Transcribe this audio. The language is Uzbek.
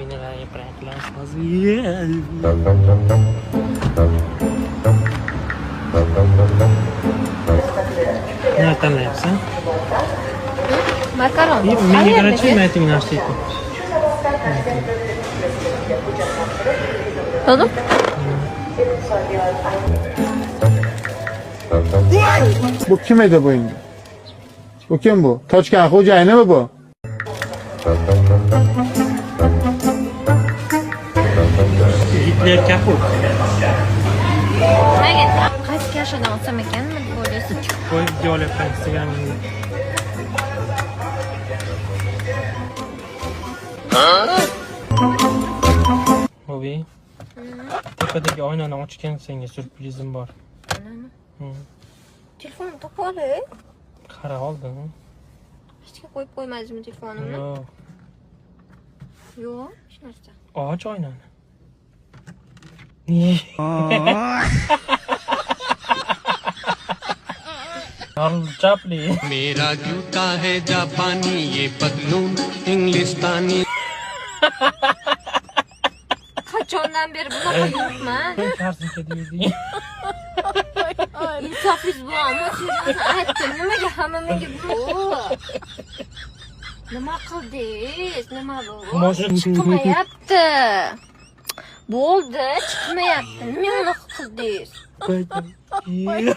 Beni g'ayib pranklarsiz. Ne tanlayapsan? Makaron. Menga qarachi, ayting narsani. Oğlum? Bu kim edi bu endi? Bu kim bu? Tochkan xo'jayini mi bu? Hitler kaput. Qaysi kashadan olsam ekanmi deb o'ylaysiz? Qo'yib joylab Instagram'ga. Hobi. Tepadagi oynani ochgan senga syurprizim bor. Telefonimni topib olay. Qara oldin. Hech kim qo'yib qo'ymadingmi telefonimni? Yo'q. Yo'q, hech narsa. Och oynani. Chapli. मेरा जूता है जापानी ये पतलून इंग्लिस्तानी Qachondan beri bunaqa yo'qman? Karsinka deydi. Insofingiz bormi? Siz aytdim, nimaga hamma menga bu? Nima qildingiz? Nima bu? Mashina Chiqmayapti. Bo'ldi, chiqmayapti. Nima unaqa qildingiz? chiqmaydi.